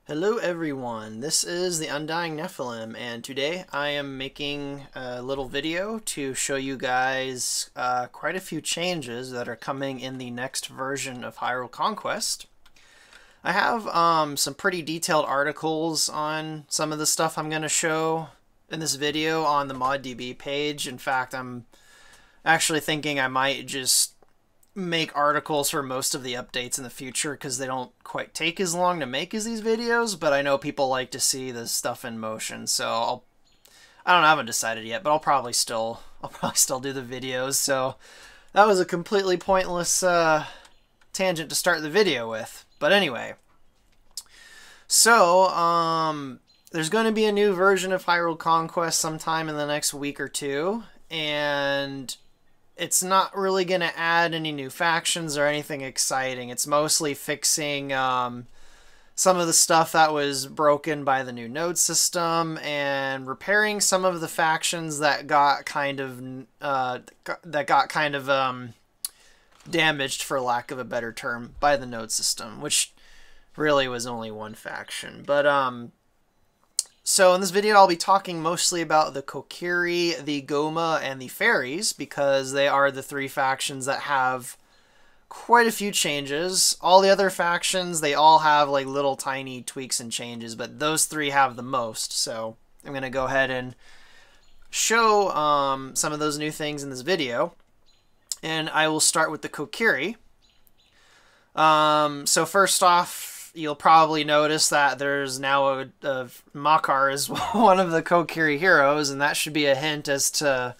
Hello everyone, this is the Undying Nephilim, and today I am making a little video to show you guys quite a few changes that are coming in the next version of Hyrule Conquest. I have some pretty detailed articles on some of the stuff I'm going to show in this video on the ModDB page. In fact, I'm actually thinking I might just make articles for most of the updates in the future because they don't quite take as long to make as these videos, but I know people like to see this stuff in motion, so I don't know, I haven't decided yet, but I'll probably still do the videos. So that was a completely pointless tangent to start the video with. But anyway, so there's going to be a new version of Hyrule Conquest sometime in the next week or two, and it's not really going to add any new factions or anything exciting. It's mostly fixing some of the stuff that was broken by the new node system and repairing some of the factions that got kind of damaged, for lack of a better term, by the node system, which really was only one faction. But so in this video, I'll be talking mostly about the Kokiri, the Gohma, and the Fairies, because they are the three factions that have quite a few changes. All the other factions, they all have like little tiny tweaks and changes, but those three have the most. So I'm going to go ahead and show some of those new things in this video. And I will start with the Kokiri. So first off, you'll probably notice that there's now a Makar is one of the Kokiri heroes, and that should be a hint as to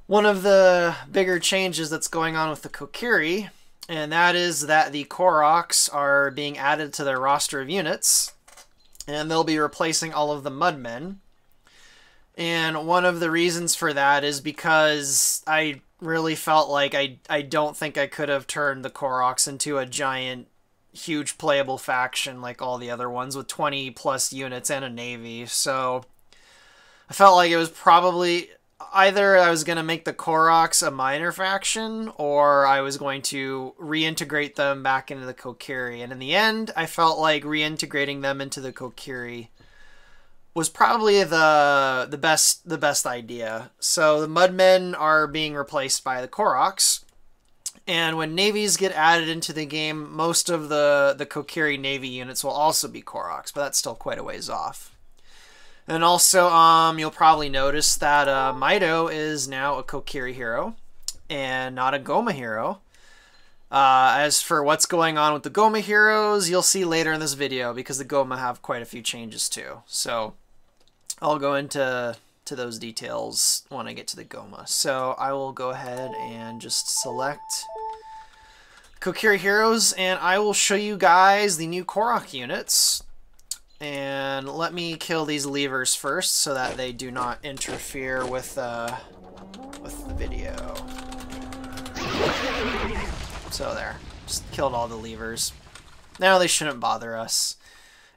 one of the bigger changes that's going on with the Kokiri, and that is that the Koroks are being added to their roster of units, and they'll be replacing all of the Mudmen. And one of the reasons for that is because I really felt like I don't think I could have turned the Koroks into a giant huge playable faction like all the other ones with 20 plus units and a navy. So I felt like it was probably either I was going to make the Koroks a minor faction or I was going to reintegrate them back into the Kokiri. And in the end, I felt like reintegrating them into the Kokiri was probably the best idea. So the Mudmen are being replaced by the Koroks. And when navies get added into the game, most of the Kokiri navy units will also be Koroks, but that's still quite a ways off. And also, you'll probably notice that Mido is now a Kokiri hero and not a Gohma hero. As for what's going on with the Gohma heroes, you'll see later in this video, because the Gohma have quite a few changes too. So I'll go into those details when I get to the Gohma. So I will go ahead and just select Kokiri heroes, and I will show you guys the new Korok units. And let me kill these levers first so that they do not interfere with the video. So there, just killed all the levers. Now they shouldn't bother us.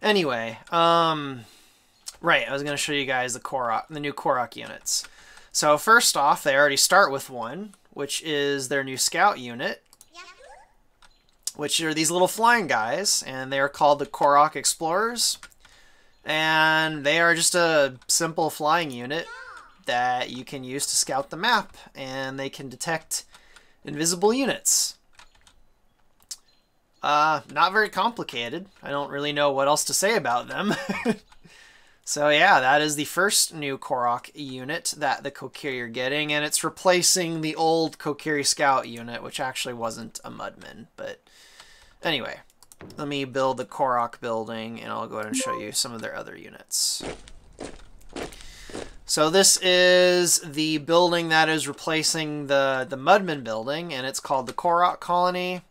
Anyway, right, I was going to show you guys the new Korok units. So first off, they already start with one, which is their new scout unit, which are these little flying guys, and they are called the Korok Explorers. And they are just a simple flying unit that you can use to scout the map, and they can detect invisible units. Not very complicated. I don't really know what else to say about them. So yeah, that is the first new Korok unit that the Kokiri are getting, and it's replacing the old Kokiri Scout unit, which actually wasn't a Mudman. But anyway, let me build the Korok building, and I'll go ahead and show you some of their other units. So this is the building that is replacing the Mudman building, and it's called the Korok Colony.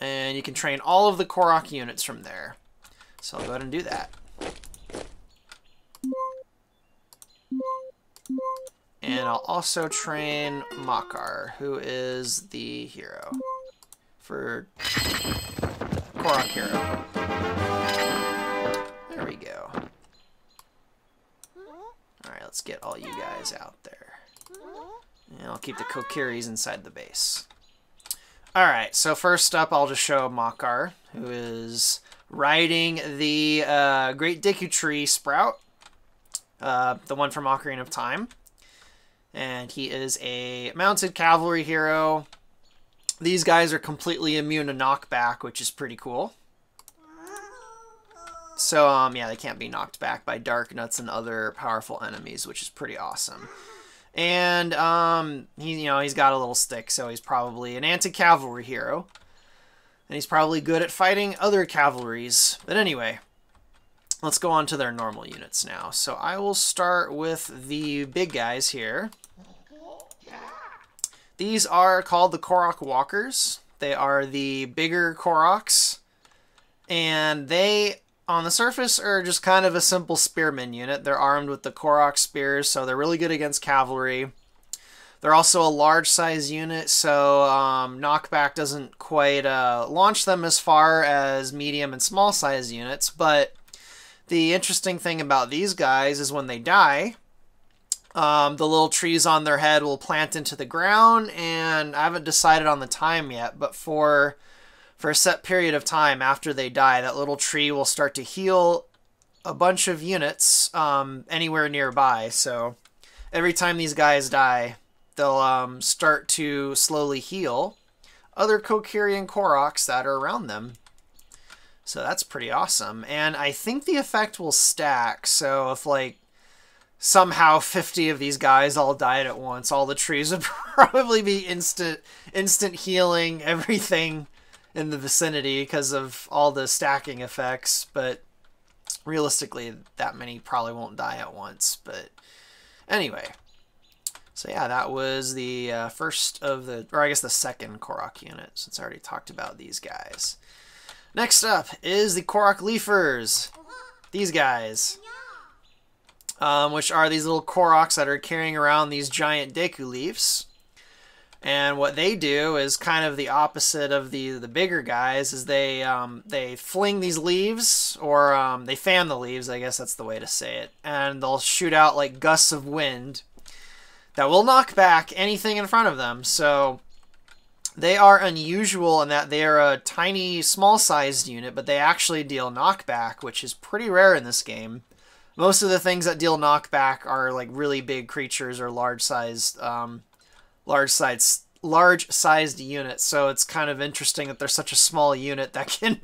And you can train all of the Korok units from there. So I'll go ahead and do that. And I'll also train Makar, who is the hero for Korok hero. There we go. Alright, let's get all you guys out there. And I'll keep the Kokiris inside the base. Alright, so first up I'll just show Makar, who is riding the Great Deku Tree Sprout, the one from Ocarina of Time. And he is a mounted cavalry hero. These guys are completely immune to knockback, which is pretty cool. So, yeah, they can't be knocked back by Dark Nuts and other powerful enemies, which is pretty awesome. And, he's got a little stick, so he's probably an anti-cavalry hero. And he's probably good at fighting other cavalries. But anyway, let's go on to their normal units now. So I will start with the big guys here. These are called the Korok Walkers. They are the bigger Koroks. And they, on the surface, are just kind of a simple spearman unit. They're armed with the Korok spears, so they're really good against cavalry. They're also a large size unit, so knockback doesn't quite launch them as far as medium and small size units. But the interesting thing about these guys is when they die, the little trees on their head will plant into the ground, and I haven't decided on the time yet, but for a set period of time after they die, that little tree will start to heal a bunch of units anywhere nearby. So every time these guys die, they'll start to slowly heal other Kokiri and Koroks that are around them. So that's pretty awesome. And I think the effect will stack, so if like somehow 50 of these guys all died at once, all the trees would probably be instant healing everything in the vicinity because of all the stacking effects. But realistically, that many probably won't die at once. But anyway, so yeah, that was the first of the, or I guess the second Korok unit, since I already talked about these guys. Next up is the Korok Leafers. These guys, which are these little Koroks that are carrying around these giant Deku leaves. And what they do is kind of the opposite of the bigger guys, is they fling these leaves, or they fan the leaves, I guess that's the way to say it, and they'll shoot out like gusts of wind that will knock back anything in front of them. So they are unusual in that they are a tiny, small-sized unit, but they actually deal knockback, which is pretty rare in this game. Most of the things that deal knockback are like really big creatures or large-sized units. So it's kind of interesting that they're such a small unit that can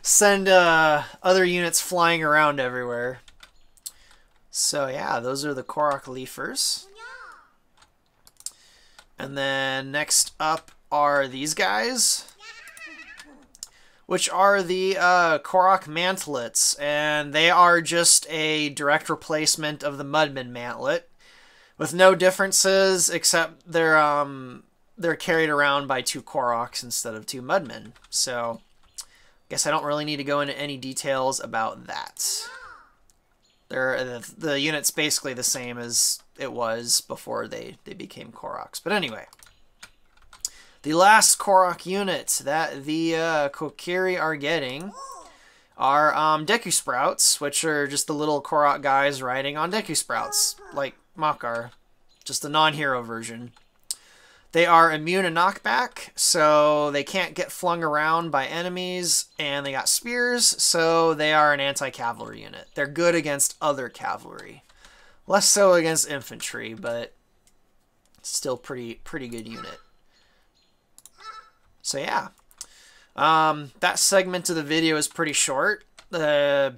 send other units flying around everywhere. So yeah, those are the Korok Leafers. And then next up are these guys, which are the Korok Mantlets, and they are just a direct replacement of the Mudman Mantlet, with no differences except they're carried around by two Koroks instead of two Mudmen. So I guess I don't really need to go into any details about that. The unit's basically the same as it was before they became Koroks. But anyway, the last Korok unit that the Kokiri are getting are Deku Sprouts, which are just the little Korok guys riding on Deku Sprouts, like Makar, just the non-hero version. They are immune to knockback, so they can't get flung around by enemies, and they got spears, so they are an anti-cavalry unit. They're good against other cavalry. Less so against infantry, but still pretty good unit. So yeah, that segment of the video is pretty short. I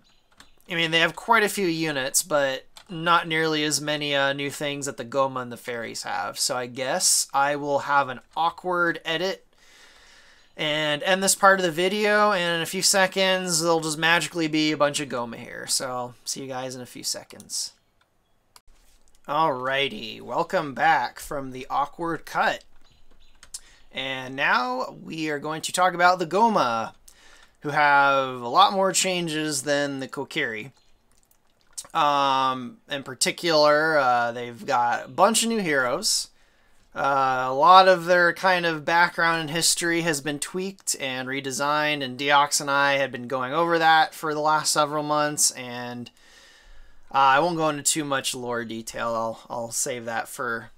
mean, they have quite a few units, but not nearly as many new things that the Gohma and the Fairies have. So I guess I will have an awkward edit and end this part of the video, and in a few seconds there'll just magically be a bunch of Gohma here. So I'll see you guys in a few seconds. Alrighty, welcome back from the awkward cut. And now we are going to talk about the Gohma, who have a lot more changes than the Kokiri. In particular, they've got a bunch of new heroes. A lot of their kind of background and history has been tweaked and redesigned, and Deox and I had been going over that for the last several months, and I won't go into too much lore detail. I'll save that for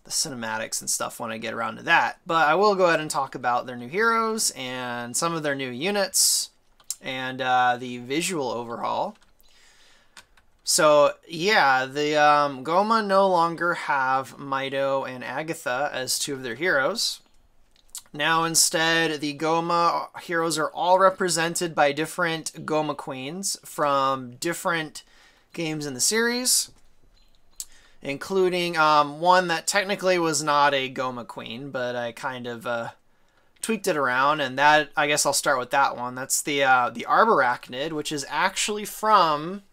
the cinematics and stuff when I get around to that. But I will go ahead and talk about their new heroes and some of their new units. and the visual overhaul. So yeah, the Gohma no longer have Mido and Agatha as two of their heroes. Now instead, the Gohma heroes are all represented by different Gohma queens from different games in the series, including one that technically was not a Gohma queen, but I kind of tweaked it around, and that, I guess I'll start with that one. That's the Arborachnid, which is actually from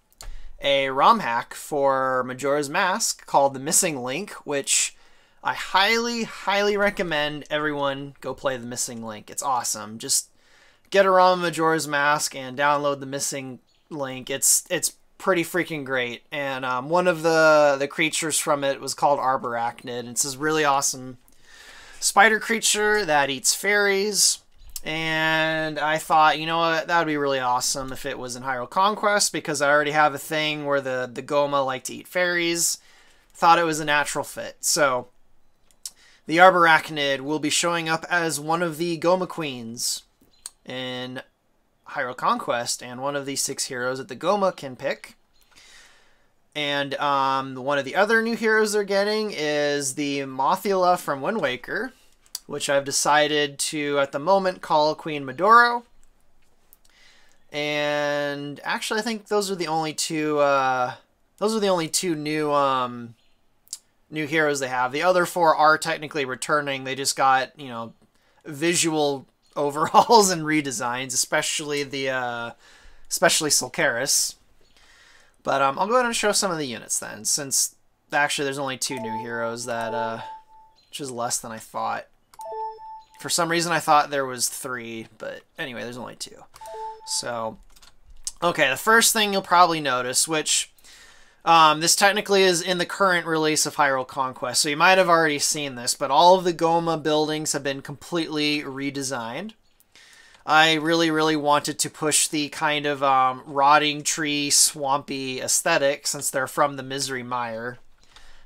a ROM hack for Majora's Mask called The Missing Link, which I highly, highly recommend everyone go play The Missing Link. It's awesome. Just get a ROM of Majora's Mask and download The Missing Link. It's pretty freaking great. And one of the creatures from it was called Arborachnid. And it's this really awesome spider creature that eats fairies. And I thought, you know what, that would be really awesome if it was in Hyrule Conquest, because I already have a thing where the Gohma like to eat fairies. Thought it was a natural fit. So the Arborachnid will be showing up as one of the Gohma queens in Hyrule Conquest, and one of the 6 heroes that the Gohma can pick. And one of the other new heroes they're getting is the Mothula from Wind Waker, which I've decided to, at the moment, call Queen Medoro. And actually, I think those are the only two. New heroes they have. The other 4 are technically returning. They just got, you know, visual overhauls and redesigns, especially Sulcaris. But I'll go ahead and show some of the units then, since actually there's only 2 new heroes, that which is less than I thought. For some reason I thought there was 3, but anyway, there's only 2. So, okay, the first thing you'll probably notice, which this technically is in the current release of Hyrule Conquest, so you might have already seen this, but all of the Gohma buildings have been completely redesigned. I really, really wanted to push the kind of rotting tree, swampy aesthetic, since they're from the Misery Mire.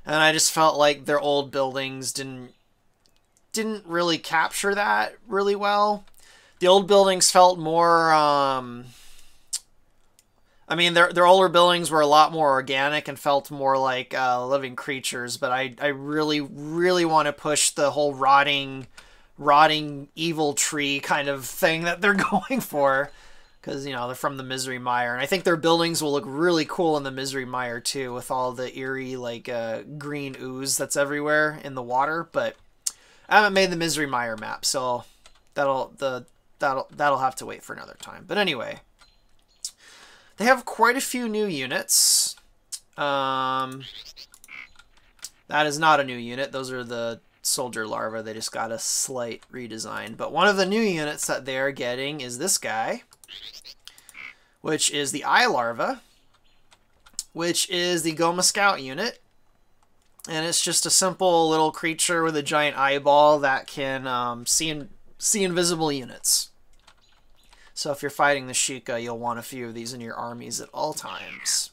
And I just felt like their old buildings didn't really capture that really well. The old buildings felt more I mean, their older buildings were a lot more organic and felt more like living creatures, but I really, really want to push the whole rotting evil tree kind of thing that they're going for, because, you know, they're from the Misery Mire, and I think their buildings will look really cool in the Misery Mire too, with all the eerie like green ooze that's everywhere in the water. But I haven't made the Misery Mire map, so that'll have to wait for another time. But anyway, they have quite a few new units. That is not a new unit. Those are the soldier larva. They just got a slight redesign. But one of the new units that they're getting is this guy, which is the eye larva, which is the Gohma Scout unit. And it's just a simple little creature with a giant eyeball that can see invisible units. So if you're fighting the Sheikah, you'll want a few of these in your armies at all times.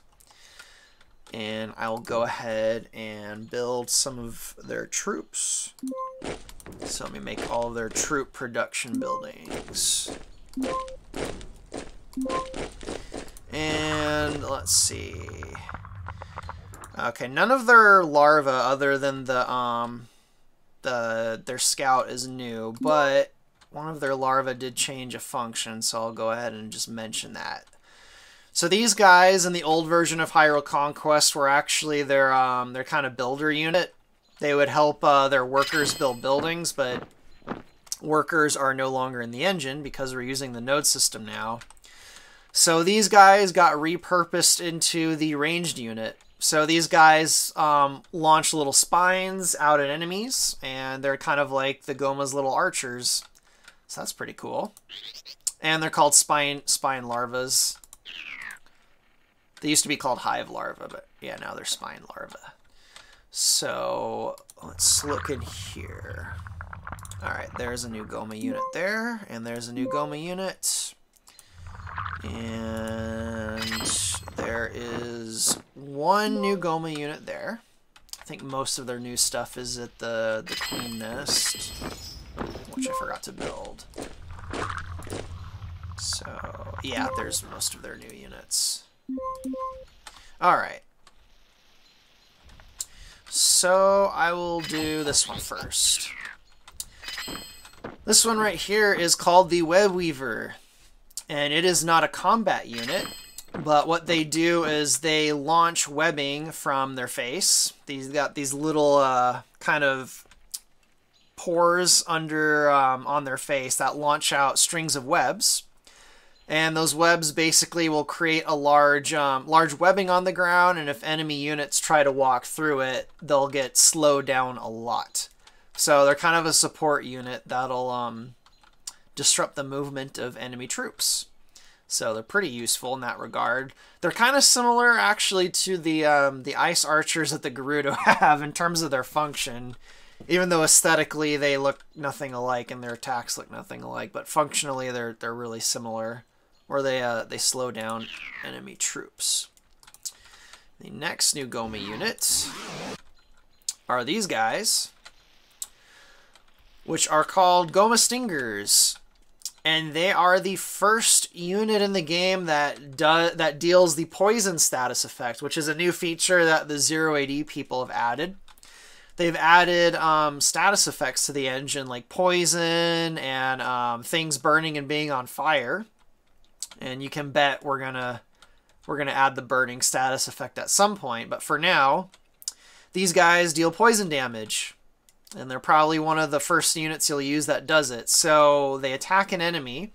And I'll go ahead and build some of their troops. So let me make all of their troop production buildings. And let's see. Okay, none of their larvae other than their scout is new, but one of their larvae did change a function, so I'll go ahead and just mention that. So these guys in the old version of Hyrule Conquest were actually their kind of builder unit. They would help their workers build buildings, but workers are no longer in the engine because we're using the node system now. So these guys got repurposed into the ranged unit. So these guys launch little spines out at enemies, and they're kind of like the Gohma's little archers. So that's pretty cool. And they're called spine larvas. They used to be called hive larvae, but yeah, now they're spine larvae. So let's look in here. All right, there's a new Gohma unit there, and there's a new Gohma unit. And there is one new Gohma unit there. I think most of their new stuff is at the Queen Nest, which I forgot to build. So, yeah, there's most of their new units. Alright. So I will do this one first. This one right here is called the Webweaver. And it is not a combat unit, but what they do is they launch webbing from their face. These got these little kind of pores under on their face that launch out strings of webs. And those webs basically will create a large webbing on the ground, and if enemy units try to walk through it, they'll get slowed down a lot. So they're kind of a support unit that'll disrupt the movement of enemy troops. So they're pretty useful in that regard. They're kind of similar, actually, to the ice archers that the Gerudo have in terms of their function. Even though aesthetically they look nothing alike and their attacks look nothing alike, but functionally they're really similar. Where they slow down enemy troops. The next new Gomu unit are these guys, which are called Gomu Stingers, and they are the first unit in the game that deals the poison status effect, which is a new feature that the 0 AD people have added. They've added status effects to the engine, like poison and things burning and being on fire. And you can bet we're gonna add the burning status effect at some point. But for now, these guys deal poison damage. And they're probably one of the first units you'll use that does it. So they attack an enemy.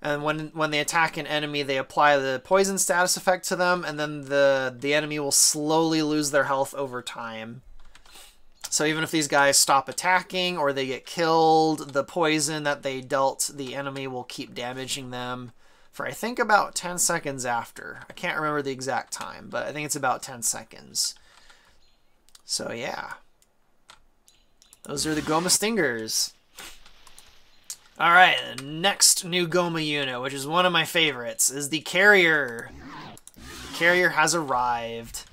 And when they attack an enemy, they apply the poison status effect to them. And then the enemy will slowly lose their health over time. So even if these guys stop attacking or they get killed, the poison that they dealt the enemy will keep damaging them for, I think, about 10 seconds after. I can't remember the exact time, but I think it's about 10 seconds. So yeah. Those are the Gomu Stingers. Alright, the next new Gomu unit, which is one of my favorites, is the Carrier. The Carrier has arrived.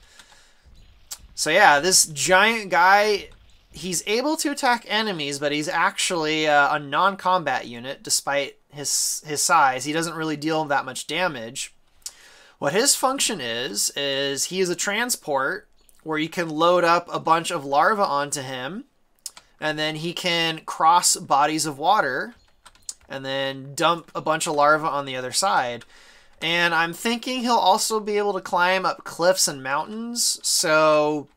So yeah, this giant guy, he's able to attack enemies, but he's actually a non-combat unit, despite his size. He doesn't really deal that much damage. What his function is he is a transport where you can load up a bunch of larvae onto him, and then he can cross bodies of water, and then dump a bunch of larvae on the other side. And I'm thinking he'll also be able to climb up cliffs and mountains, so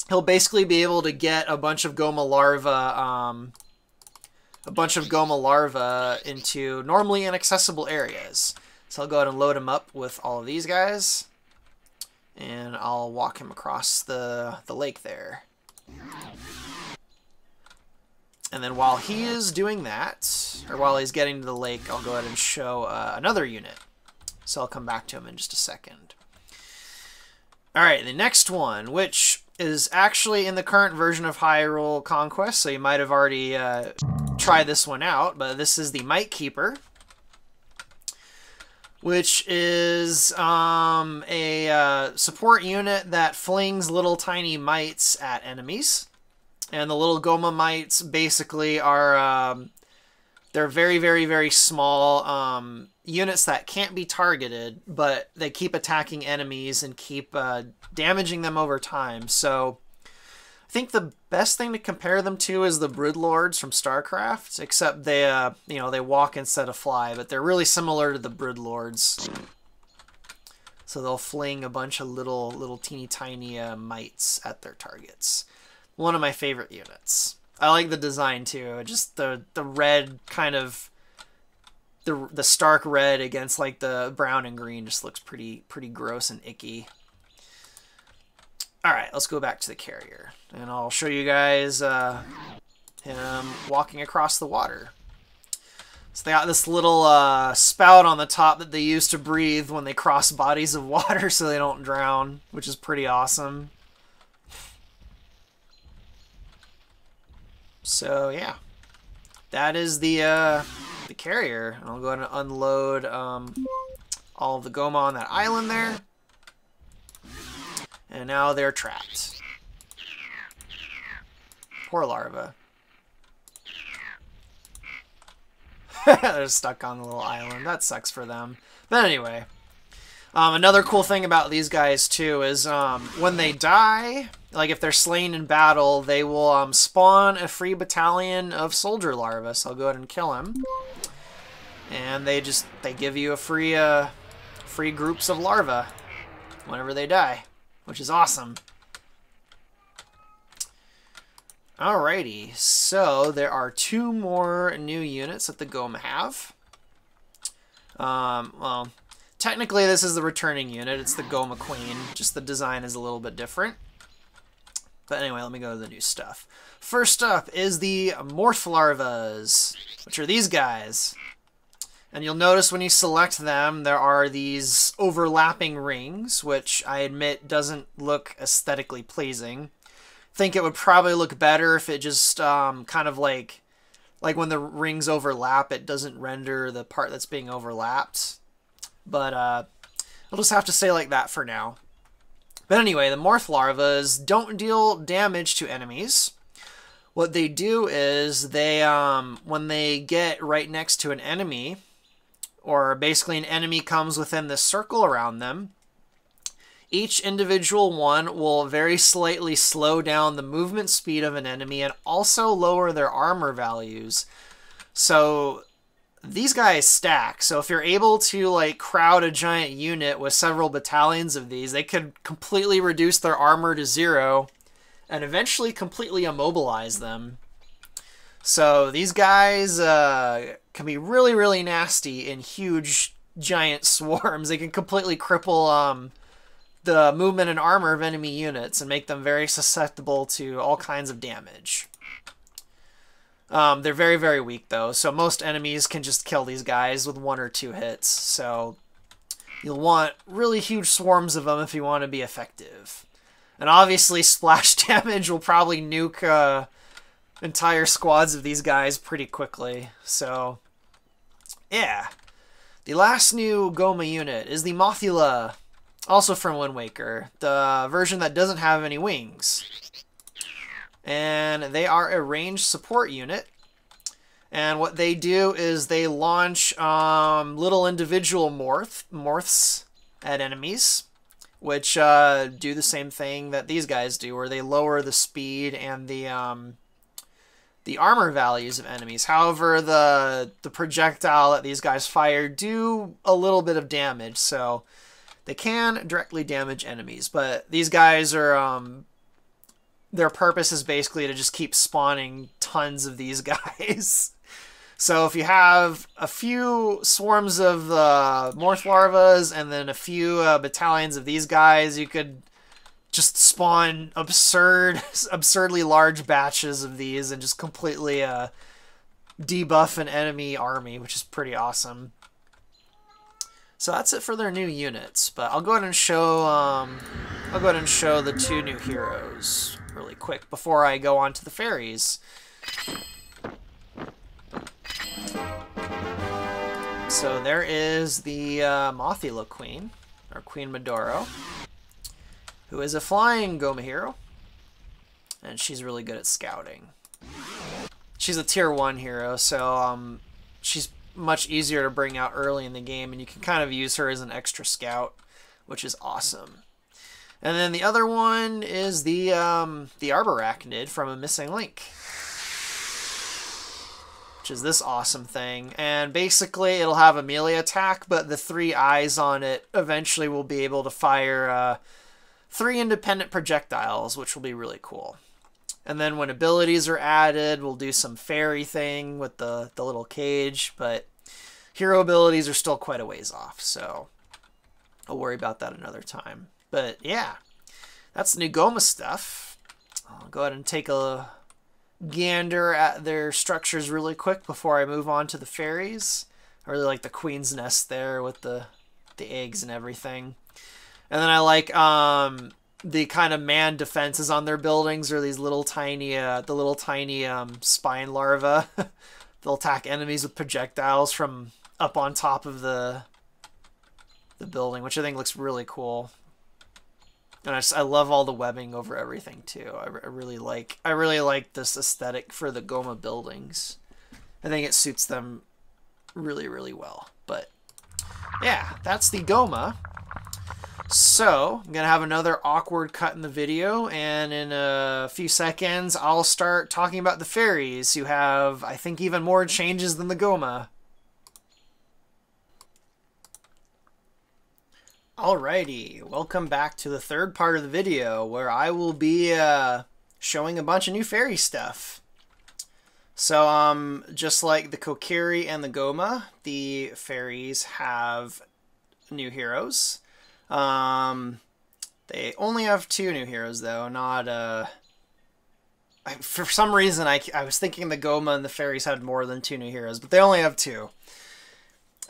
he'll basically be able to get a bunch of Gomu larvae into normally inaccessible areas. So I'll go ahead and load him up with all of these guys, and I'll walk him across the lake there. And then while he is doing that, or while he's getting to the lake, I'll go ahead and show another unit. So I'll come back to him in just a second. Alright, the next one, which is actually in the current version of Hyrule Conquest, so you might have already tried this one out, but this is the Might Keeper, which is a support unit that flings little tiny mites at enemies. And the little Gomu mites basically are, they're very, very, very small units that can't be targeted, but they keep attacking enemies and keep damaging them over time. So I think the best thing to compare them to is the Broodlords from StarCraft, except they, they walk instead of fly, but they're really similar to the Broodlords. So they'll fling a bunch of little teeny tiny mites at their targets. One of my favorite units. I like the design too. Just the red kind of the stark red against like the brown and green just looks pretty gross and icky. All right, let's go back to the Carrier, and I'll show you guys him walking across the water. So they got this little spout on the top that they use to breathe when they cross bodies of water so they don't drown, which is pretty awesome. So yeah, that is the Carrier. And I'll go ahead and unload all of the Gomu on that island there. And now they're trapped. Poor larva. They're stuck on the little island. That sucks for them. But anyway, another cool thing about these guys too is when they die, like if they're slain in battle, they will spawn a free battalion of soldier larvae. So I'll go ahead and kill him, and they give you a free groups of larvae whenever they die, which is awesome. Alrighty, so there are 2 more new units that the Gohma have. Well, technically this is the returning unit. It's the Gohma Queen. Just the design is a little bit different. But anyway, let me go to the new stuff. First up is the Morph Larvas, which are these guys. And you'll notice when you select them, there are these overlapping rings, which I admit doesn't look aesthetically pleasing. Think it would probably look better if it just kind of like when the rings overlap, it doesn't render the part that's being overlapped. But I'll just have to say like that for now. But anyway, the Morph Larvas don't deal damage to enemies. What they do is they, when they get right next to an enemy, or basically an enemy comes within this circle around them, each individual one will very slightly slow down the movement speed of an enemy and also lower their armor values. So these guys stack. So if you're able to like crowd a giant unit with several battalions of these, they could completely reduce their armor to 0 and eventually completely immobilize them. So these guys can be really, really nasty in huge giant swarms. They can completely cripple the movement and armor of enemy units and make them very susceptible to all kinds of damage. They're very, very weak though, so most enemies can just kill these guys with 1 or 2 hits. So you'll want really huge swarms of them if you want to be effective. And obviously splash damage will probably nuke entire squads of these guys pretty quickly. So yeah. The last new Gohma unit is the Mothula. Also from Wind Waker, the version that doesn't have any wings. And they are a ranged support unit. And what they do is they launch little individual morphs at enemies, which do the same thing that these guys do, where they lower the speed and the armor values of enemies. However, the projectile that these guys fire do a little bit of damage, so they can directly damage enemies, but these guys are, their purpose is basically to just keep spawning tons of these guys. So if you have a few swarms of the Morph Larvas and then a few battalions of these guys, you could just spawn absurdly large batches of these and just completely debuff an enemy army, which is pretty awesome. So that's it for their new units, but I'll go ahead and show the 2 new heroes really quick before I go on to the fairies. So there is the Mothula Queen, or Queen Medoro, who is a flying Gohma hero, and she's really good at scouting. She's a tier 1 hero, so she's much easier to bring out early in the game, and you can kind of use her as an extra scout, which is awesome. And then the other one is the Arborachnid from A Missing Link, which is this awesome thing. And basically it'll have a melee attack, but the 3 eyes on it eventually will be able to fire 3 independent projectiles, which will be really cool. And then when abilities are added, we'll do some fairy thing with the little cage, but hero abilities are still quite a ways off, so I'll worry about that another time. But yeah, that's the new Gohma stuff. I'll go ahead and take a gander at their structures really quick before I move on to the fairies. I really like the queen's nest there with the eggs and everything. And then I like the kind of man defenses on their buildings are these little tiny, spine larvae. They'll attack enemies with projectiles from up on top of the building, which I think looks really cool. And I love all the webbing over everything too. I really like this aesthetic for the Gohma Buildings. I think it suits them really, really well. But yeah, that's the Gohma. So I'm going to have another awkward cut in the video, and in a few seconds I'll start talking about the fairies, who have, I think, even more changes than the Gohma. Alrighty, welcome back to the third part of the video, where I will be showing a bunch of new fairy stuff. So, just like the Kokiri and the Gohma, the fairies have new heroes. They only have 2 new heroes, though, not, for some reason, I was thinking the Gohma and the fairies had more than 2 new heroes, but they only have 2.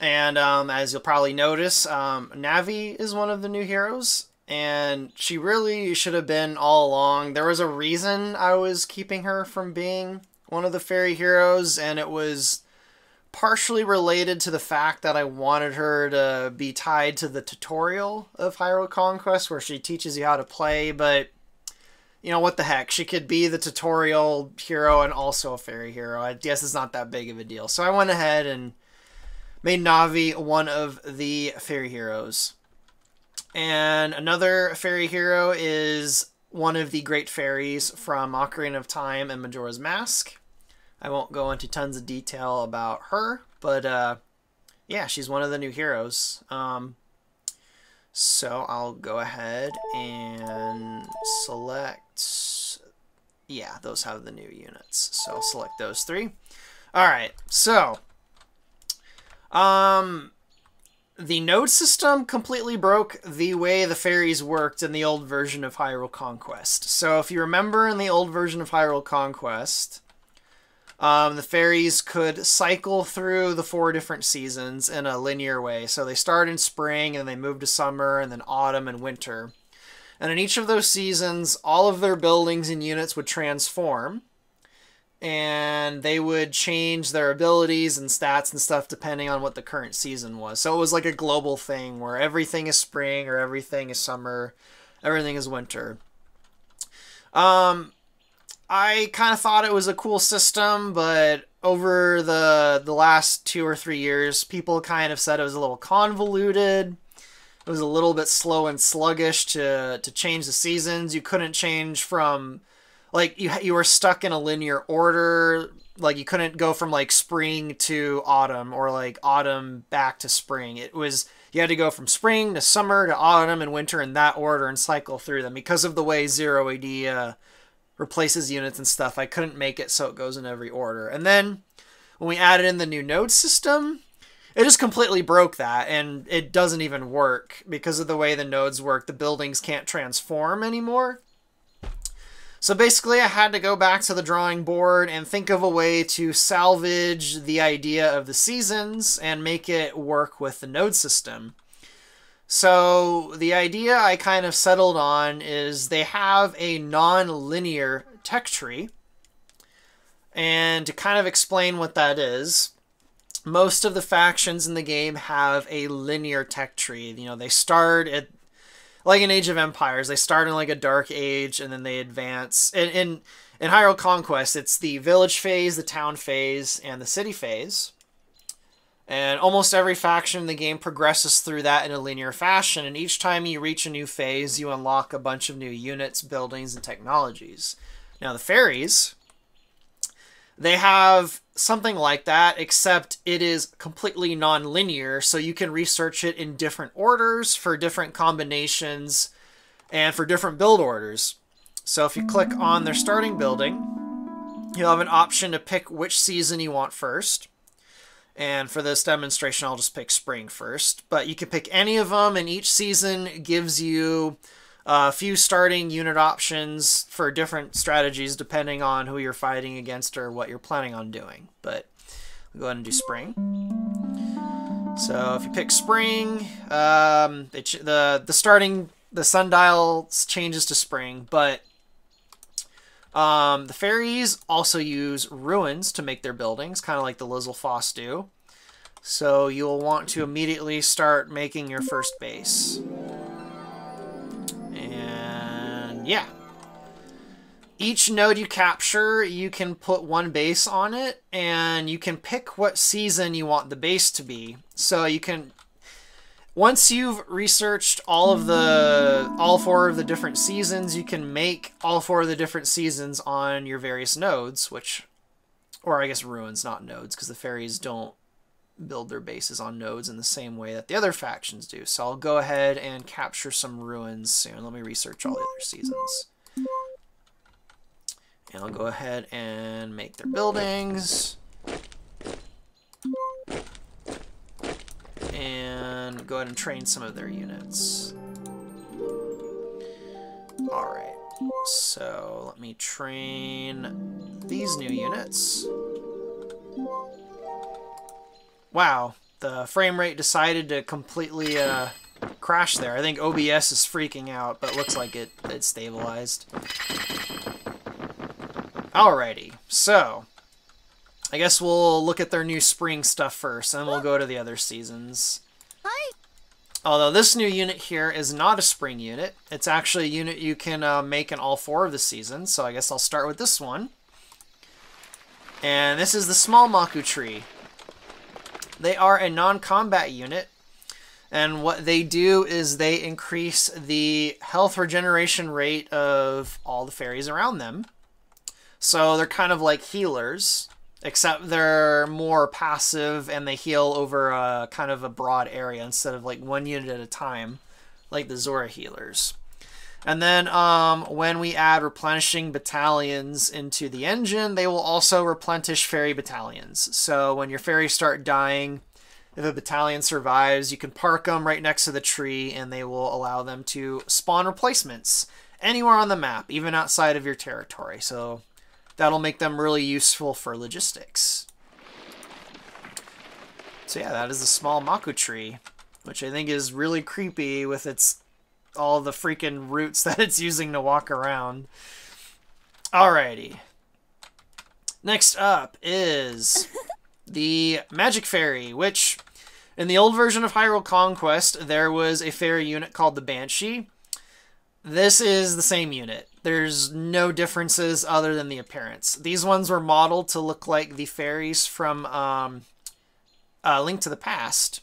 And, as you'll probably notice, Navi is one of the new heroes, and she really should have been all along. There was a reason I was keeping her from being one of the fairy heroes, and it was partially related to the fact that I wanted her to be tied to the tutorial of Hyrule Conquest, where she teaches you how to play, but, you know, what the heck, she could be the tutorial hero and also a fairy hero. I guess it's not that big of a deal. So I went ahead and made Navi one of the fairy heroes. And another fairy hero is one of the great fairies from Ocarina of Time and Majora's Mask. I won't go into tons of detail about her, but yeah, she's one of the new heroes. So I'll go ahead and select, yeah, those have the new units. So I'll select those 3. Alright, so the node system completely broke the way the fairies worked in the old version of Hyrule Conquest. So if you remember, in the old version of Hyrule Conquest, the fairies could cycle through the 4 different seasons in a linear way. So they start in spring, and they move to summer, and then autumn and winter. And in each of those seasons, all of their buildings and units would transform, and they would change their abilities and stats and stuff depending on what the current season was. So it was like a global thing where everything is spring, or everything is summer, everything is winter. I kind of thought it was a cool system, but over the last 2 or 3 years, people kind of said it was a little convoluted. It was a little bit slow and sluggish to change the seasons. You couldn't change from, like, you were stuck in a linear order. Like, you couldn't go from, like, spring to autumn, or, like, autumn back to spring. It was, you had to go from spring to summer to autumn and winter in that order and cycle through them. Because of the way 0AD replaces units and stuff, I couldn't make it so it goes in every order. And then when we added in the new node system, it just completely broke that, and it doesn't even work. Because of the way the nodes work, the buildings can't transform anymore. So basically I had to go back to the drawing board and think of a way to salvage the idea of the seasons and make it work with the node system. So the idea I kind of settled on is they have a non-linear tech tree. And to kind of explain what that is, most of the factions in the game have a linear tech tree. You know, they start at, like in Age of Empires, they start in like a dark age, and then they advance. In Hyrule Conquest, it's the village phase, the town phase, and the city phase. And almost every faction in the game progresses through that in a linear fashion, and each time you reach a new phase, you unlock a bunch of new units, buildings, and technologies. Now the fairies, they have something like that, except it is completely non-linear, so you can research it in different orders for different combinations and for different build orders. So if you click on their starting building, you'll have an option to pick which season you want first. And for this demonstration, I'll just pick spring first. But you can pick any of them, and each season gives you a few starting unit options for different strategies depending on who you're fighting against or what you're planning on doing. But we'll go ahead and do spring. So if you pick spring, the sundial changes to spring, but the fairies also use ruins to make their buildings, kind of like the Lizzlefoss do. So you'll want to immediately start making your first base. And yeah. Each node you capture, you can put one base on it, and you can pick what season you want the base to be. So you can, once you've researched all 4 of the different seasons, you can make all 4 of the different seasons on your various nodes, which, or I guess ruins, not nodes, because the fairies don't build their bases on nodes in the same way that the other factions do. So I'll go ahead and capture some ruins soon. Let me research all the other seasons. And I'll go ahead and make their buildings. And go ahead and train some of their units. Alright, so let me train these new units. Wow, the frame rate decided to completely crash there. I think OBS is freaking out, but looks like it stabilized. Alrighty, so I guess we'll look at their new spring stuff first, and then we'll go to the other seasons. Hi. Although this new unit here is not a spring unit. It's actually a unit you can make in all 4 of the seasons, so I guess I'll start with this one. And this is the Small Maku Tree. They are a non-combat unit, and what they do is they increase the health regeneration rate of all the fairies around them. So they're kind of like healers, except they're more passive and they heal over a kind of a broad area instead of like 1 unit at a time, like the Zora healers. And then when we add replenishing battalions into the engine, they will also replenish fairy battalions. So when your fairies start dying, if a battalion survives, you can park them right next to the tree and they will allow them to spawn replacements anywhere on the map, even outside of your territory. So that'll make them really useful for logistics. So yeah, that is the Small Maku Tree, which I think is really creepy with all the freaking roots that it's using to walk around. Alrighty. Next up is the Magic Fairy, which in the old version of Hyrule Conquest, there was a fairy unit called the Banshee. This is the same unit. There's no differences other than the appearance. These ones were modeled to look like the fairies from Link to the Past.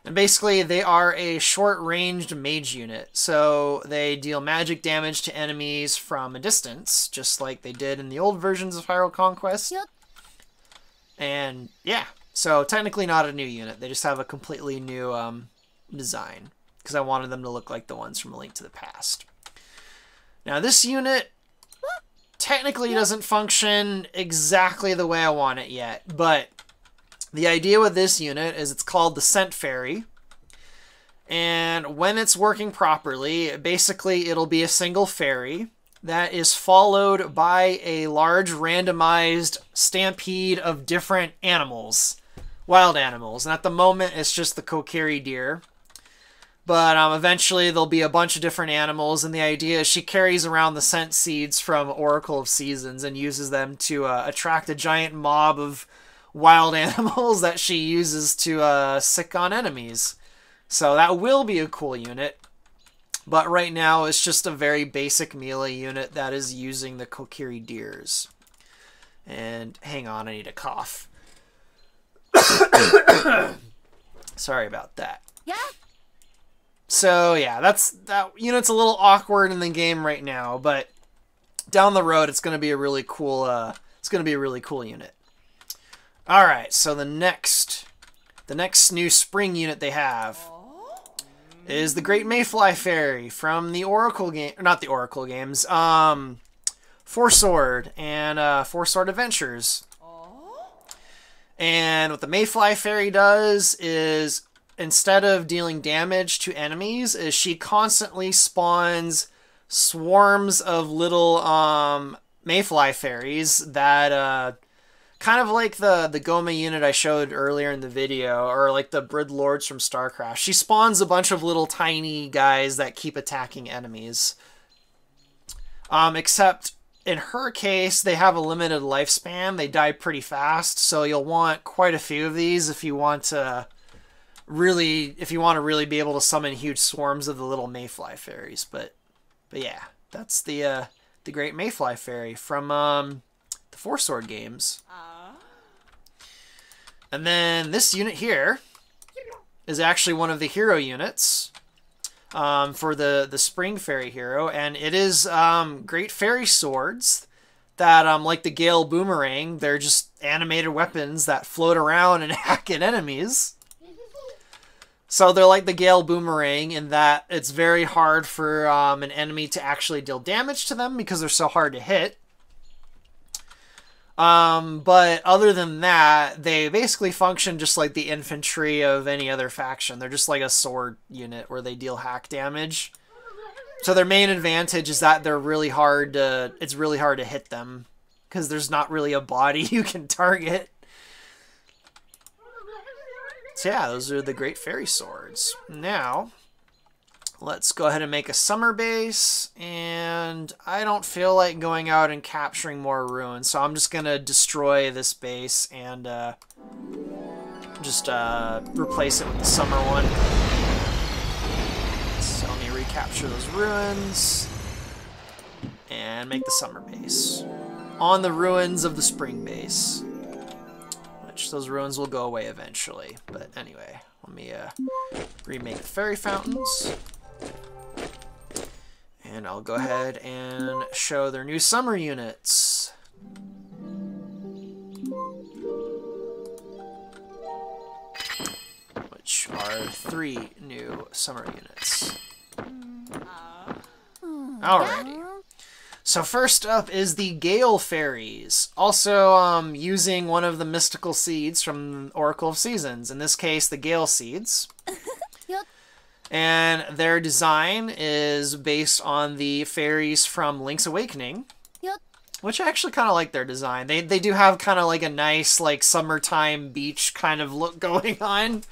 And basically, they are a short-ranged mage unit. So they deal magic damage to enemies from a distance, just like they did in the old versions of Hyrule Conquest. Yep. And yeah, so technically not a new unit. They just have a completely new design, because I wanted them to look like the ones from A Link to the Past. Now this unit technically doesn't function exactly the way I want it yet, but the idea with this unit is it's called the Scent Fairy, and when it's working properly, basically it'll be a single fairy that is followed by a large randomized stampede of different animals, wild animals, and at the moment it's just the Kokiri deer. But eventually there'll be a bunch of different animals, and the idea is she carries around the scent seeds from Oracle of Seasons and uses them to attract a giant mob of wild animals that she uses to sick on enemies. So that will be a cool unit. But right now it's just a very basic melee unit that is using the Kokiri deers. And hang on, I need a cough. Sorry about that. Yeah. So yeah, that unit's a little awkward in the game right now, but down the road it's going to be a really cool unit. All right, so the next new spring unit they have is the Great Mayfly Fairy from the Oracle game, or not the Oracle games, Four Sword and Four Sword Adventures. And what the Mayfly Fairy does is, instead of dealing damage to enemies, is she constantly spawns swarms of little Mayfly fairies that kind of like the Gohma unit I showed earlier in the video, or like the Brid Lords from StarCraft. She spawns a bunch of little tiny guys that keep attacking enemies. Except in her case, they have a limited lifespan. They die pretty fast, so you'll want quite a few of these if you want to really be able to summon huge swarms of the little Mayfly fairies. But yeah, that's the the Great Mayfly Fairy from the Four Sword games. And then this unit here is actually one of the hero units for the Spring Fairy hero, and it is Great Fairy swords that, like the Gale Boomerang, they're just animated weapons that float around and hack at enemies. So they're like the Gale Boomerang in that it's very hard for an enemy to actually deal damage to them because they're so hard to hit. But other than that, they basically function just like the infantry of any other faction. They're just like a sword unit where they deal hack damage. So their main advantage is that they're really hard to, it's really hard to hit them because there's not really a body you can target. So yeah, those are the Great Fairy swords. Now, let's go ahead and make a summer base, and I don't feel like going out and capturing more ruins, so I'm just going to destroy this base and just replace it with the summer one. So let me recapture those ruins and make the summer base on the ruins of the spring base, which those ruins will go away eventually. But anyway, let me remake the fairy fountains. And I'll go ahead and show their new summer units. Which are 3 new summer units. Alrighty. So first up is the Gale Fairies. Also using one of the mystical seeds from Oracle of Seasons. In this case, the Gale Seeds. And their design is based on the fairies from Link's Awakening, which I actually kind of like their design. They do have kind of like a nice like summertime beach kind of look going on.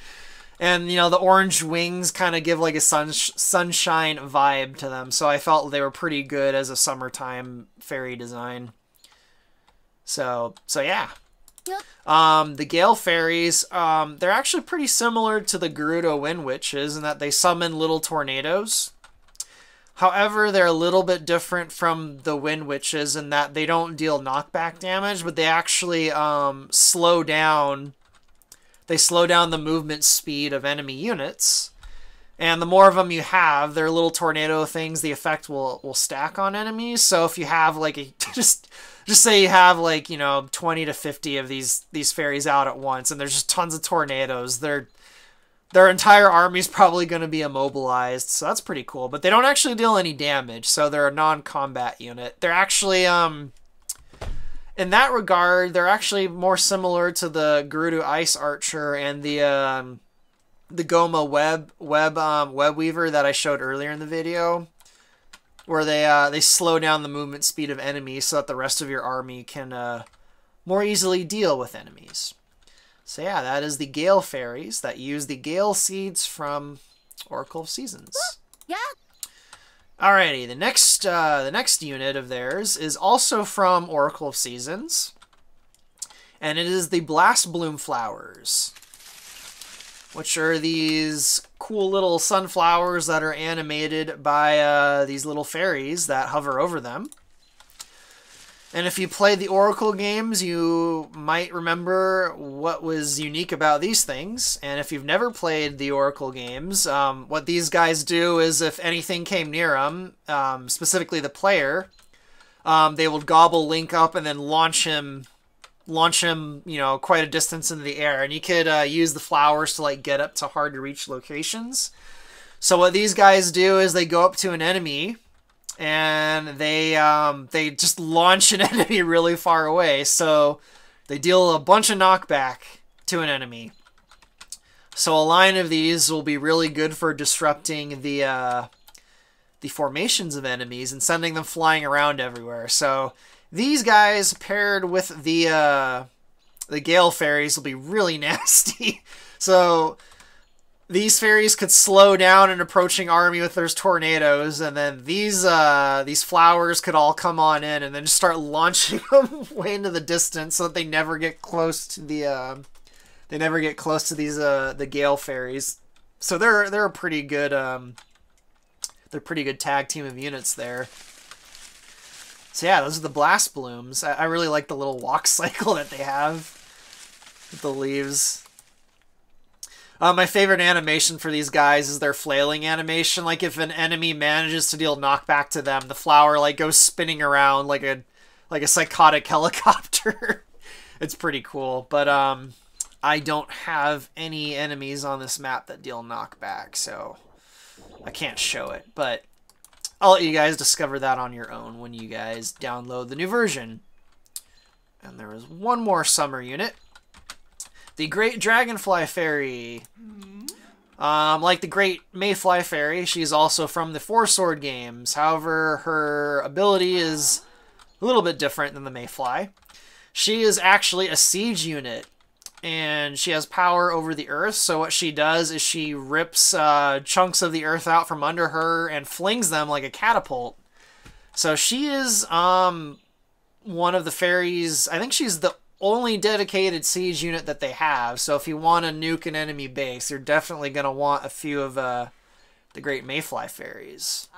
And, you know, the orange wings kind of give like a sunshine vibe to them. So I felt they were pretty good as a summertime fairy design. So yeah. The Gale Fairies, they're actually pretty similar to the Gerudo Wind Witches in that they summon little tornadoes. However, they're a little bit different from the Wind Witches in that they don't deal knockback damage, but they actually slow down the movement speed of enemy units. And the more of them you have, they're little tornado things, the effect will stack on enemies. So if you have like a just say you have like, you know, 20 to 50 of these fairies out at once and there's just tons of tornadoes, their entire army's probably going to be immobilized. So that's pretty cool, but they don't actually deal any damage. So they're a non-combat unit. They're actually in that regard, they're actually more similar to the Gerudo Ice Archer and the Gohma Webweaver that I showed earlier in the video, where they slow down the movement speed of enemies so that the rest of your army can more easily deal with enemies. So yeah, that is the Gale Fairies that use the Gale Seeds from Oracle of Seasons. Yeah. Alrighty, the next unit of theirs is also from Oracle of Seasons, and it is the Blast Bloom Flowers, which are these cool little sunflowers that are animated by these little fairies that hover over them. And if you play the Oracle games, you might remember what was unique about these things. And if you've never played the Oracle games, what these guys do is if anything came near them, specifically the player, they would gobble Link up and then launch him, you know, quite a distance into the air. And you could use the flowers to like get up to hard to reach locations. So what these guys do is they go up to an enemy and they just launch an enemy really far away. So they deal a bunch of knockback to an enemy. So a line of these will be really good for disrupting the formations of enemies and sending them flying around everywhere. So these guys paired with the Gale Fairies will be really nasty. So these fairies could slow down an approaching army with their tornadoes, and then these flowers could all come on in and then just start launching them way into the distance so that they never get close to the the Gale Fairies. So they're a pretty good tag team of units there. So yeah, those are the Blast Blooms. I really like the little walk cycle that they have with the leaves. My favorite animation for these guys is their flailing animation. Like if an enemy manages to deal knockback to them, the flower like goes spinning around like a psychotic helicopter. It's pretty cool. But I don't have any enemies on this map that deal knockback, so I can't show it. But I'll let you guys discover that on your own when you guys download the new version. And there is one more summer unit. The Great Dragonfly Fairy. Like the Great Mayfly Fairy, she's also from the Four Sword games. However, her ability is a little bit different than the Mayfly. She is actually a siege unit, and she has power over the earth. So what she does is she rips chunks of the earth out from under her and flings them like a catapult. So she is one of the fairies. I think she's the only dedicated siege unit that they have. So if you want to nuke an enemy base, you're definitely going to want a few of the Great Mayfly Fairies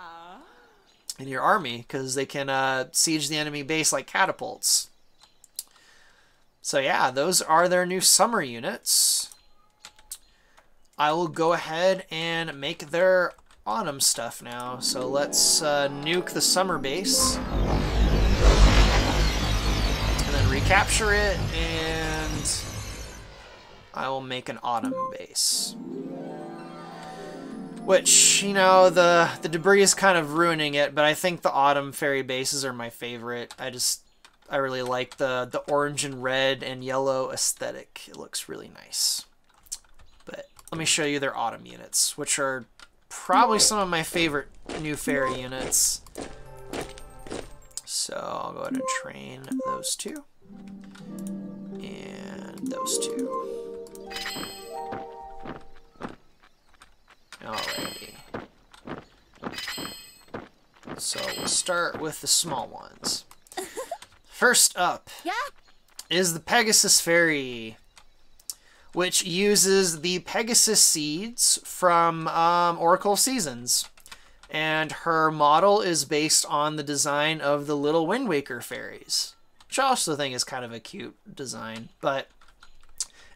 in your army, because they can siege the enemy base like catapults. So yeah, those are their new summer units. I will go ahead and make their autumn stuff now. So let's nuke the summer base. And then recapture it, and I will make an autumn base. Which, you know, the debris is kind of ruining it, but I think the autumn fairy bases are my favorite. I really like the orange and red and yellow aesthetic. It looks really nice. But let me show you their autumn units, which are probably some of my favorite new fairy units. So I'll go ahead and train those two. And those two. Alrighty. So we'll start with the small ones. First up is the Pegasus Fairy, which uses the Pegasus seeds from Oracle Seasons. And her model is based on the design of the little Wind Waker fairies, which I also think is kind of a cute design. But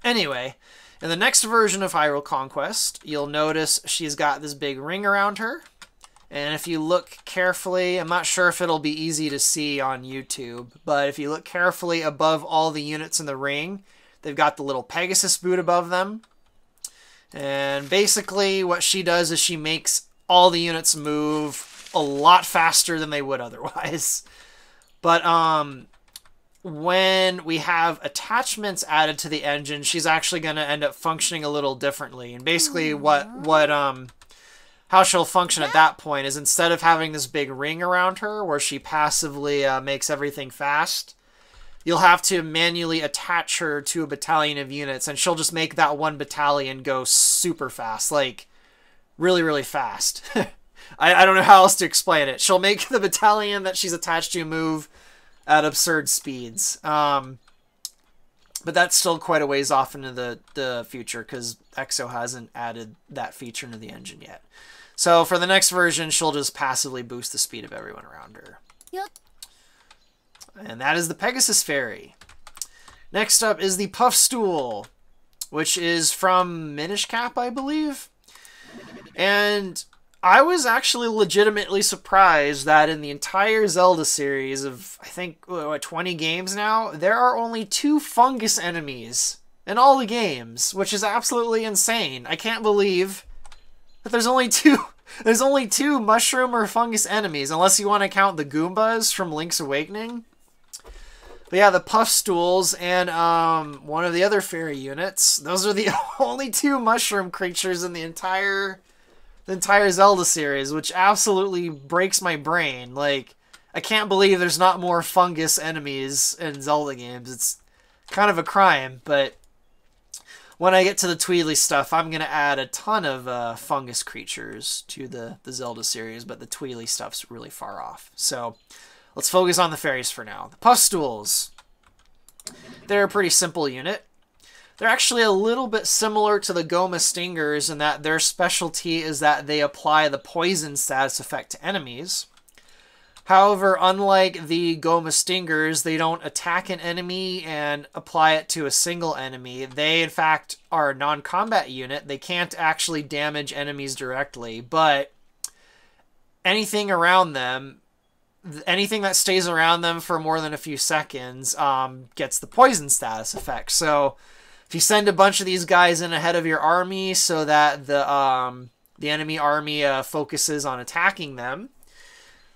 anyway, in the next version of Hyrule Conquest, you'll notice she's got this big ring around her. And if you look carefully, I'm not sure if it'll be easy to see on YouTube, but if you look carefully above all the units in the ring, they've got the little Pegasus boot above them. And basically what she does is she makes all the units move a lot faster than they would otherwise. But when we have attachments added to the engine, she's actually going to end up functioning a little differently. And basically how she'll function at that point is, instead of having this big ring around her where she passively makes everything fast, you'll have to manually attach her to a battalion of units, and she'll just make that one battalion go super fast, like really, really fast. I don't know how else to explain it. She'll make the battalion that she's attached to move at absurd speeds. But that's still quite a ways off into the future, because EXO hasn't added that feature into the engine yet. So for the next version, she'll just passively boost the speed of everyone around her. Yep. And that is the Pegasus Fairy. Next up is the Puff Stool, which is from Minish Cap, I believe. And I was actually legitimately surprised that in the entire Zelda series of, I think, what, 20 games now, there are only 2 fungus enemies in all the games, which is absolutely insane. I can't believe that there's only 2 mushroom or fungus enemies, unless you want to count the Goombas from Link's Awakening. But yeah, the Puff Stools and one of the other fairy units, those are the only 2 mushroom creatures in the entire Zelda series, which absolutely breaks my brain. Like, I can't believe there's not more fungus enemies in Zelda games. It's kind of a crime, but when I get to the Tweedly stuff, I'm going to add a ton of fungus creatures to the Zelda series, but the Tweedly stuff's really far off. So let's focus on the fairies for now. The Puffstools. They're a pretty simple unit. They're actually a little bit similar to the Gomu Stingers in that their specialty is that they apply the poison status effect to enemies. However, unlike the Gomu Stingers, they don't attack an enemy and apply it to a single enemy. They, in fact, are a non-combat unit. They can't actually damage enemies directly, but anything around them, anything that stays around them for more than a few seconds gets the poison status effect. So if you send a bunch of these guys in ahead of your army so that the enemy army focuses on attacking them,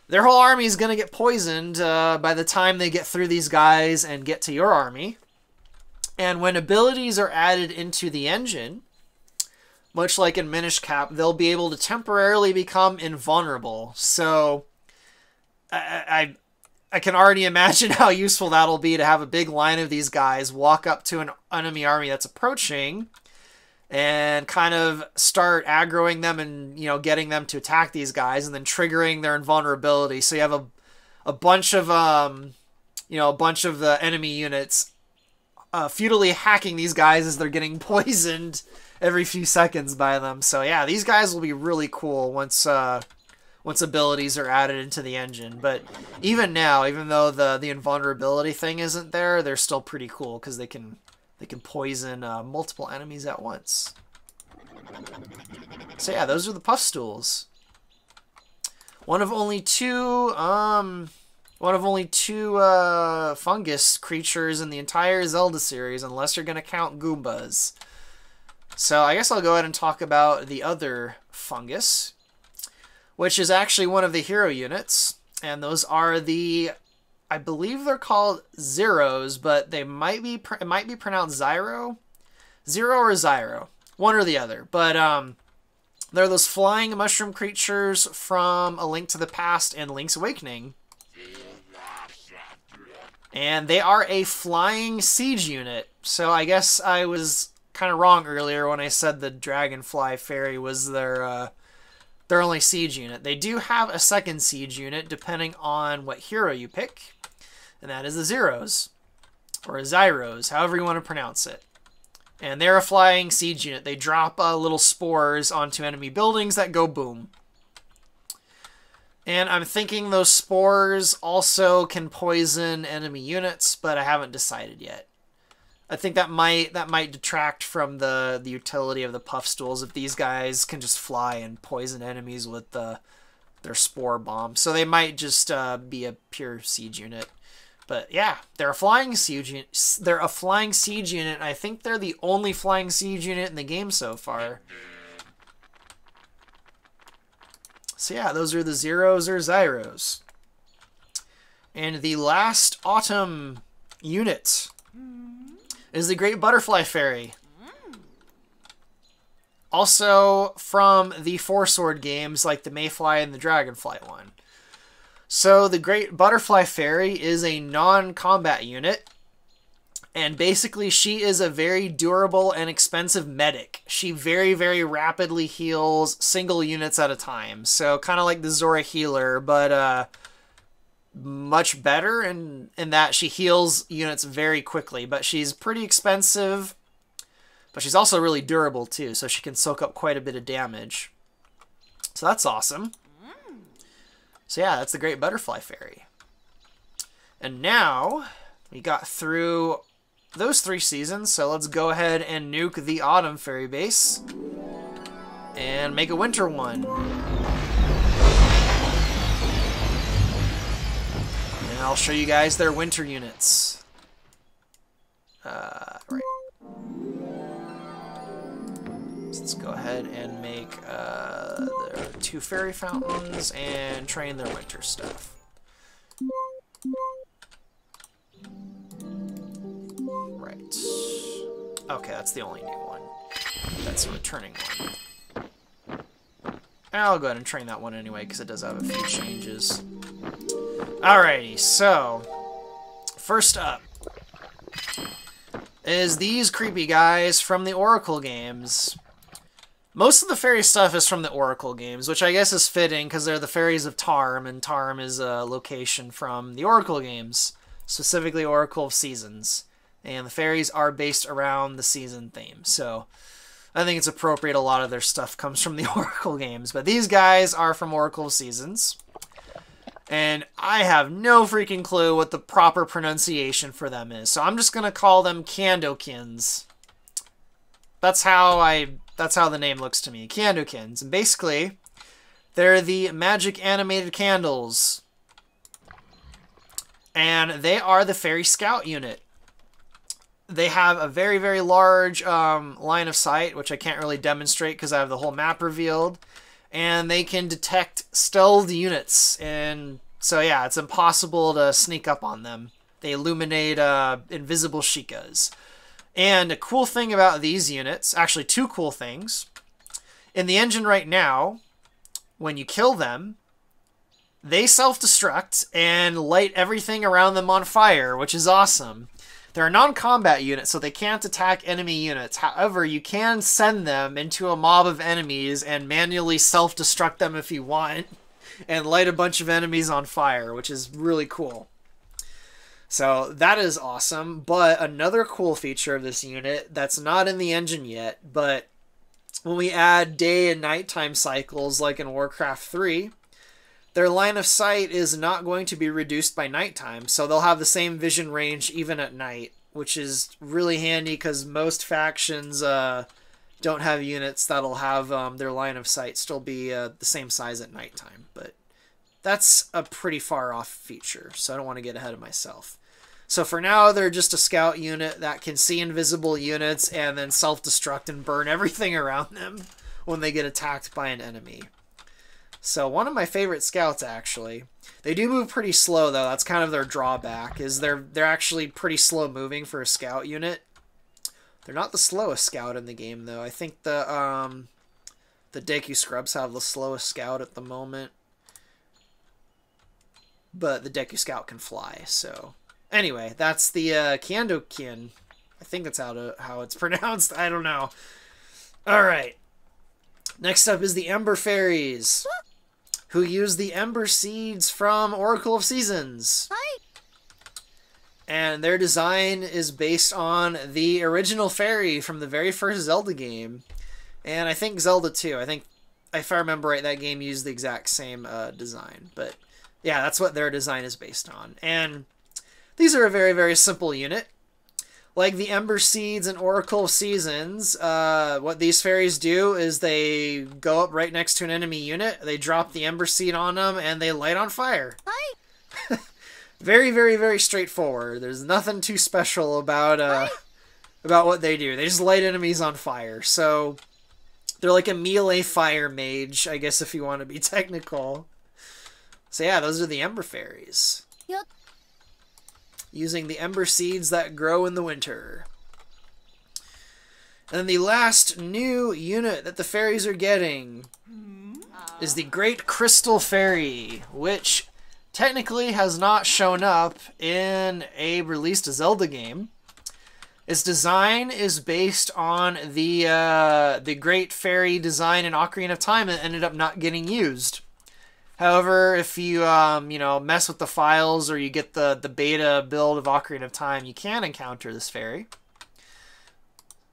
their whole army is going to get poisoned by the time they get through these guys and get to your army. And when abilities are added into the engine, much like in Minish Cap, they'll be able to temporarily become invulnerable. So I can already imagine how useful that'll be to have a big line of these guys walk up to an enemy army that's approaching and kind of start aggroing them and, you know, getting them to attack these guys and then triggering their invulnerability. So you have a bunch of, you know, a bunch of the enemy units futilely hacking these guys as they're getting poisoned every few seconds by them. So yeah, these guys will be really cool once abilities are added into the engine. But even now, even though the invulnerability thing isn't there, they're still pretty cool because they can poison multiple enemies at once. So yeah, those are the puff stools. One of only two fungus creatures in the entire Zelda series, unless you're gonna count Goombas. So I guess I'll go ahead and talk about the other fungus, which is actually one of the hero units, and those are the, I believe they're called Zyros, but it might be pronounced Zyro, Zero or Zyro, one or the other. But they're those flying mushroom creatures from A Link to the Past and Link's Awakening, and they are a flying siege unit. So I guess I was kind of wrong earlier when I said the Dragonfly Fairy was their only siege unit. They do have a second siege unit depending on what hero you pick, and that is the Zyros, or Zyros, however you want to pronounce it. And they're a flying siege unit. They drop little spores onto enemy buildings that go boom. And I'm thinking those spores also can poison enemy units, but I haven't decided yet. I think that might detract from the utility of the puff stools if these guys can just fly and poison enemies with their spore bomb. So they might just be a pure siege unit. But yeah, they're a flying siege unit. They're a flying siege unit. And I think they're the only flying siege unit in the game so far. So yeah, those are the Zyros or Zyros. And the last autumn unit is the Great Butterfly Fairy. Also from the Four Sword games like the Mayfly and the Dragonfly one. So the Great Butterfly Fairy is a non-combat unit. And basically she is a very durable and expensive medic. She very, very rapidly heals single units at a time. So kind of like the Zora Healer, but much better in that she heals units very quickly. But she's pretty expensive, but she's also really durable too, so she can soak up quite a bit of damage. So that's awesome. So yeah, that's the Great Butterfly Fairy. And now we got through those 3 seasons, so let's go ahead and nuke the Autumn Fairy base and make a winter one. And I'll show you guys their winter units. Right. So let's go ahead and make their 2 fairy fountains and train their winter stuff. Right. Okay, that's the only new one. That's a returning one. I'll go ahead and train that one anyway, because it does have a few changes. Alrighty, so first up is these creepy guys from the Oracle games. Most of the fairy stuff is from the Oracle games, which I guess is fitting because they're the fairies of Tarm, and Tarm is a location from the Oracle games, specifically Oracle of Seasons. And the fairies are based around the season theme, so I think it's appropriate a lot of their stuff comes from the Oracle games. But these guys are from Oracle of Seasons. And I have no freaking clue what the proper pronunciation for them is. So I'm just going to call them Candlekins. That's how the name looks to me. Candlekins. And basically, they're the magic animated candles. And they are the Fairy Scout unit. They have a very, very large line of sight, which I can't really demonstrate because I have the whole map revealed. And they can detect stealth units. And so, yeah, it's impossible to sneak up on them. They illuminate invisible Sheikahs. And a cool thing about these units, actually two cool things. In the engine right now, when you kill them, they self-destruct and light everything around them on fire, which is awesome. They're a non-combat unit, so they can't attack enemy units. However, you can send them into a mob of enemies and manually self-destruct them if you want, and light a bunch of enemies on fire, which is really cool. So that is awesome, but another cool feature of this unit that's not in the engine yet, but when we add day and nighttime cycles like in Warcraft 3, their line of sight is not going to be reduced by nighttime, so they'll have the same vision range even at night, which is really handy because most factions don't have units that'll have their line of sight still be the same size at nighttime. But that's a pretty far off feature, so I don't want to get ahead of myself. So for now, they're just a scout unit that can see invisible units and then self-destruct and burn everything around them when they get attacked by an enemy. So one of my favorite scouts, actually. They do move pretty slow, though. That's kind of their drawback, is they're actually pretty slow moving for a scout unit. They're not the slowest scout in the game, though. I think the Deku Scrubs have the slowest scout at the moment. But the Deku Scout can fly, so... Anyway, that's the Candlekin. I think that's how it's pronounced. I don't know. Alright. Next up is the Ember Fairies, who use the Ember Seeds from Oracle of Seasons. Hi. And their design is based on the original fairy from the very first Zelda game. And I think Zelda 2. I think, if I remember right, that game used the exact same design. But yeah, that's what their design is based on. And these are a very, very simple unit. Like the Ember Seeds and Oracle of Seasons, what these fairies do is they go up right next to an enemy unit, they drop the Ember Seed on them, and they light on fire. Hi. Very, very, very straightforward. There's nothing too special about what they do. They just light enemies on fire. So they're like a melee fire mage, I guess, if you want to be technical. So yeah, those are the Ember Fairies. Yep. Using the Ember Seeds that grow in the winter. And then the last new unit that the fairies are getting is the Great Crystal Fairy, which technically has not shown up in a released Zelda game. Its design is based on the Great Fairy design in Ocarina of Time that ended up not getting used. However, if you, mess with the files or you get the beta build of Ocarina of Time, you can encounter this fairy.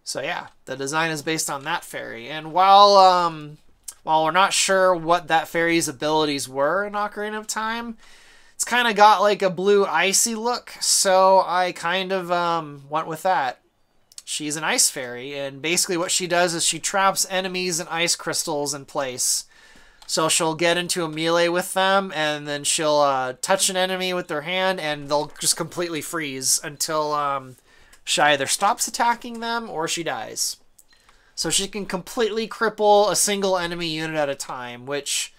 So yeah, the design is based on that fairy. And while we're not sure what that fairy's abilities were in Ocarina of Time, it's kind of got like a blue icy look, so I kind of went with that. She's an ice fairy, and basically what she does is she traps enemies and ice crystals in place. So she'll get into a melee with them, and then she'll touch an enemy with their hand, and they'll just completely freeze until she either stops attacking them or she dies. So she can completely cripple a single enemy unit at a time, which,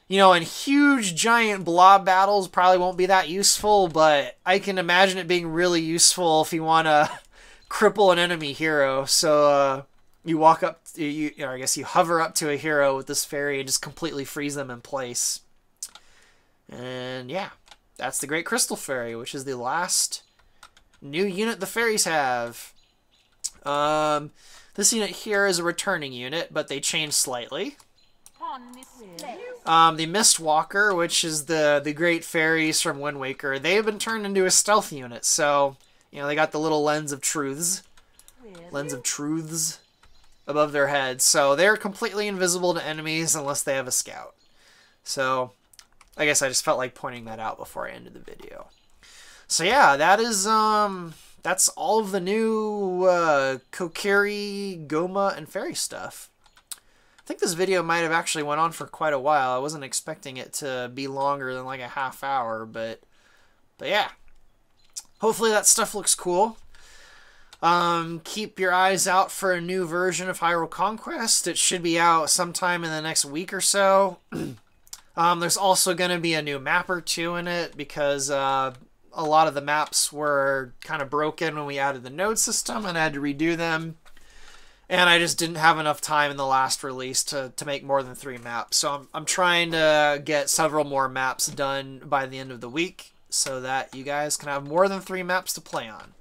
in huge, giant blob battles probably won't be that useful, but I can imagine it being really useful if you want to cripple an enemy hero. So, you walk up, you hover up to a hero with this fairy and just completely freeze them in place. And yeah, that's the Great Crystal Fairy, which is the last new unit the fairies have. This unit here is a returning unit, but they changed slightly. The Mist Walker, which is the Great Fairies from Wind Waker, they have been turned into a stealth unit, so, they got the little Lens of Truths above their heads, so they're completely invisible to enemies unless they have a scout. So, I guess I just felt like pointing that out before I ended the video. So yeah, that is that's all of the new Kokiri, Gohma, and Fairy stuff. I think this video might have actually went on for quite a while. I wasn't expecting it to be longer than like a half hour, but yeah. Hopefully that stuff looks cool. Keep your eyes out for a new version of Hyrule Conquest. It should be out sometime in the next week or so. There's also going to be a new map or two in it because a lot of the maps were kind of broken when we added the node system and I had to redo them. And I just didn't have enough time in the last release to make more than 3 maps. So I'm trying to get several more maps done by the end of the week so that you guys can have more than 3 maps to play on.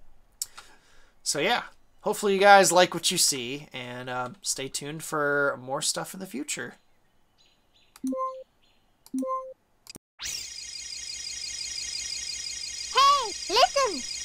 So yeah, hopefully you guys like what you see, and stay tuned for more stuff in the future. Hey, listen!